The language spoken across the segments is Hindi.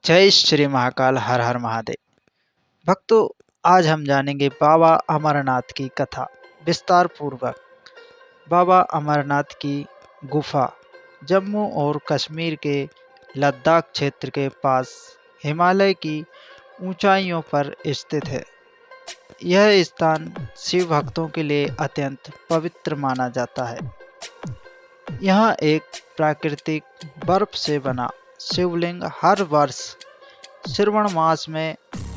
जय श्री महाकाल, हर हर महादेव। भक्तों, आज हम जानेंगे बाबा अमरनाथ की कथा विस्तार पूर्वक। बाबा अमरनाथ की गुफा जम्मू और कश्मीर के लद्दाख क्षेत्र के पास हिमालय की ऊंचाइयों पर स्थित है। यह स्थान शिव भक्तों के लिए अत्यंत पवित्र माना जाता है। यहाँ एक प्राकृतिक बर्फ से बना शिवलिंग हर वर्ष श्रावण मास में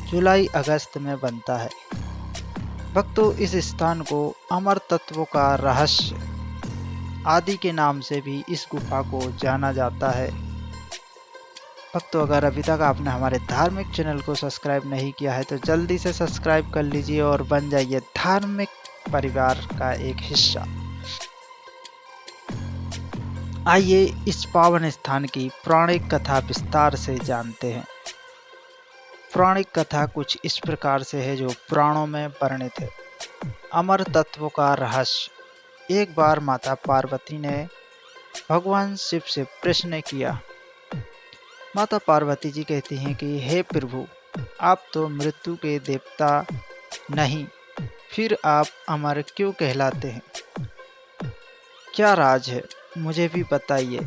जुलाई अगस्त में बनता है। भक्तों, इस स्थान को अमर तत्वों का रहस्य आदि के नाम से भी इस गुफा को जाना जाता है। भक्तों, अगर अभी तक आपने हमारे धार्मिक चैनल को सब्सक्राइब नहीं किया है तो जल्दी से सब्सक्राइब कर लीजिए और बन जाइए धार्मिक परिवार का एक हिस्सा। आइए इस पावन स्थान की पौराणिक कथा विस्तार से जानते हैं। पौराणिक कथा कुछ इस प्रकार से है जो पुराणों में वर्णित है। अमर तत्वों का रहस्य। एक बार माता पार्वती ने भगवान शिव से प्रश्न किया। माता पार्वती जी कहती हैं कि हे प्रभु, आप तो मृत्यु के देवता नहीं, फिर आप अमर क्यों कहलाते हैं? क्या राज है, मुझे भी बताइए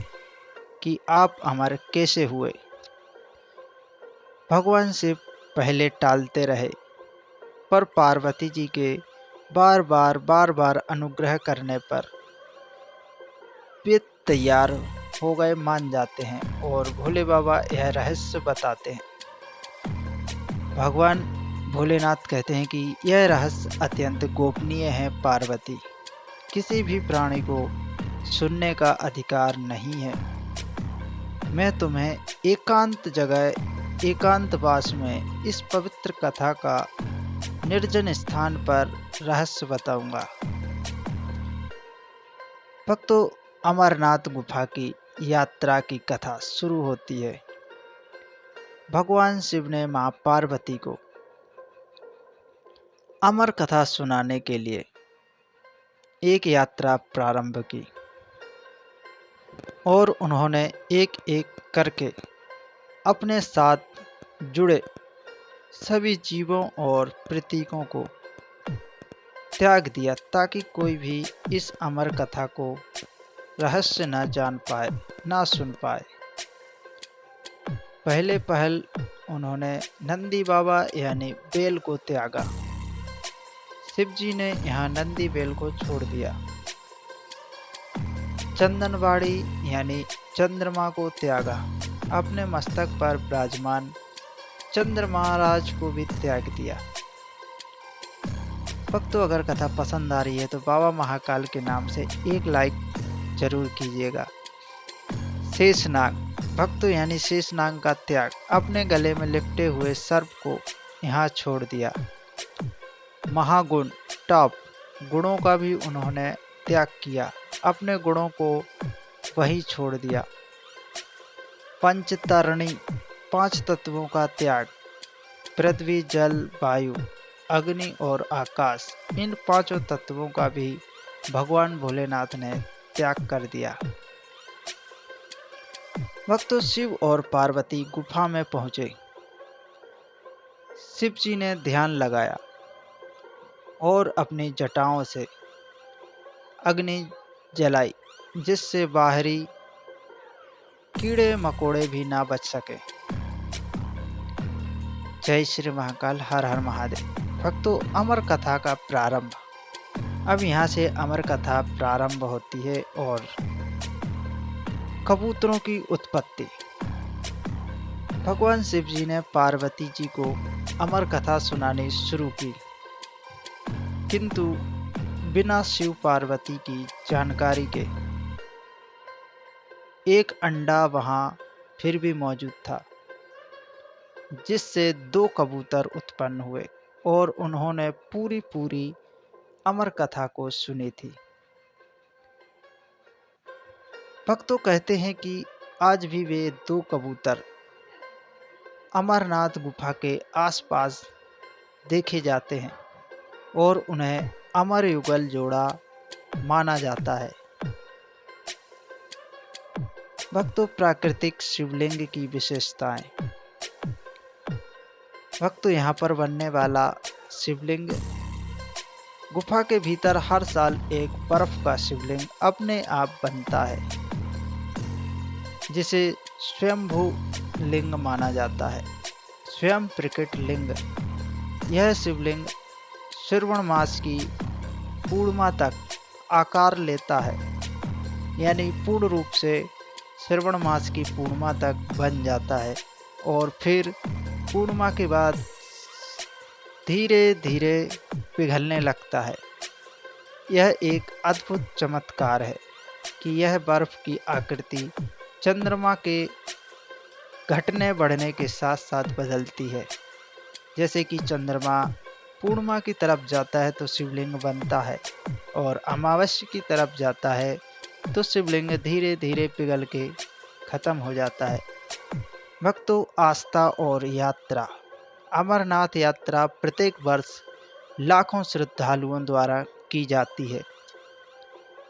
कि आप अमर कैसे हुए। भगवान शिव पहले टालते रहे, पर पार्वती जी के बार बार अनुग्रह करने पर वे तैयार हो गए, मान जाते हैं और भोले बाबा यह रहस्य बताते हैं। भगवान भोलेनाथ कहते हैं कि यह रहस्य अत्यंत गोपनीय है पार्वती, किसी भी प्राणी को सुनने का अधिकार नहीं है। मैं तुम्हें एकांत जगह एकांतवास में इस पवित्र कथा का निर्जन स्थान पर रहस्य बताऊंगा। भक्तों, अमरनाथ गुफा की यात्रा की कथा शुरू होती है। भगवान शिव ने मां पार्वती को अमर कथा सुनाने के लिए एक यात्रा प्रारंभ की और उन्होंने एक एक करके अपने साथ जुड़े सभी जीवों और प्रतीकों को त्याग दिया ताकि कोई भी इस अमर कथा को रहस्य न जान पाए, ना सुन पाए। पहले पहल उन्होंने नंदी बाबा यानी बेल को त्यागा। शिव जी ने यहाँ नंदी बेल को छोड़ दिया। चंदनवाड़ी यानी चंद्रमा को त्यागा। अपने मस्तक पर विराजमान चंद्र महाराज को भी त्याग दिया। भक्तों, अगर कथा पसंद आ रही है तो बाबा महाकाल के नाम से एक लाइक जरूर कीजिएगा। शेषनाग। भक्तों, यानी शेषनाग का त्याग। अपने गले में लिपटे हुए सर्प को यहाँ छोड़ दिया। महागुण टॉप। गुणों का भी उन्होंने त्याग किया, अपने गुणों को वही छोड़ दिया। पंचतरणी। 5 तत्वों का त्याग। पृथ्वी, जल, वायु, अग्नि और आकाश, इन 5 तत्वों का भी भगवान भोलेनाथ ने त्याग कर दिया। भक्तों, शिव और पार्वती गुफा में पहुंचे। शिव जी ने ध्यान लगाया और अपनी जटाओं से अग्नि जलाई, जिससे बाहरी कीड़े मकोड़े भी ना बच सके। जय श्री महाकाल, हर हर महादेव। भक्तों, अमर कथा का प्रारंभ। अब यहाँ से अमर कथा प्रारंभ होती है और कबूतरों की उत्पत्ति। भगवान शिव जी ने पार्वती जी को अमर कथा सुनानी शुरू की, किंतु बिना शिव पार्वती की जानकारी के एक अंडा वहां फिर भी मौजूद था, जिससे 2 कबूतर उत्पन्न हुए और उन्होंने पूरी अमर कथा को सुनी थी। भक्तों कहते हैं कि आज भी वे 2 कबूतर अमरनाथ गुफा के आसपास देखे जाते हैं और उन्हें अमर युगल जोड़ा माना जाता है। भक्तों, प्राकृतिक शिवलिंग की विशेषताएं। भक्तों, यहाँ पर बनने वाला शिवलिंग गुफा के भीतर हर साल एक बर्फ का शिवलिंग अपने आप बनता है, जिसे स्वयंभू लिंग माना जाता है। स्वयं प्रकट लिंग। यह शिवलिंग श्रावण मास की पूर्णिमा तक आकार लेता है, यानी पूर्ण रूप से श्रावण मास की पूर्णिमा तक बन जाता है और फिर पूर्णिमा के बाद धीरे धीरे पिघलने लगता है। यह एक अद्भुत चमत्कार है कि यह बर्फ की आकृति चंद्रमा के घटने बढ़ने के साथ साथ बदलती है। जैसे कि चंद्रमा पूर्णिमा की तरफ जाता है तो शिवलिंग बनता है, और अमावस्या की तरफ जाता है तो शिवलिंग धीरे धीरे पिघल के खत्म हो जाता है। भक्तों, आस्था और यात्रा। अमरनाथ यात्रा प्रत्येक वर्ष लाखों श्रद्धालुओं द्वारा की जाती है।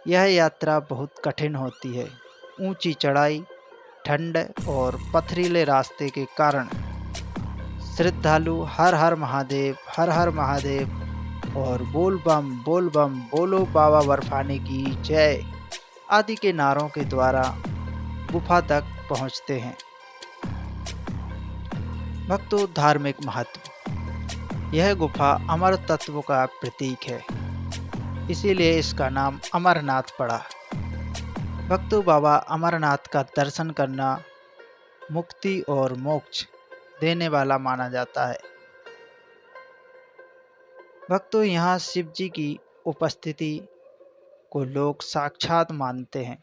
यह यात्रा बहुत कठिन होती है। ऊंची चढ़ाई, ठंड और पथरीले रास्ते के कारण श्रद्धालु हर हर महादेव और बोल बम बोलो बाबा बर्फानी की जय आदि के नारों के द्वारा गुफा तक पहुंचते हैं। भक्तों, धार्मिक महत्व। यह गुफा अमर तत्व का प्रतीक है, इसीलिए इसका नाम अमरनाथ पड़ा। भक्तों, बाबा अमरनाथ का दर्शन करना मुक्ति और मोक्ष देने वाला माना जाता है। भक्तों, यहाँ शिव जी की उपस्थिति को लोग साक्षात मानते हैं।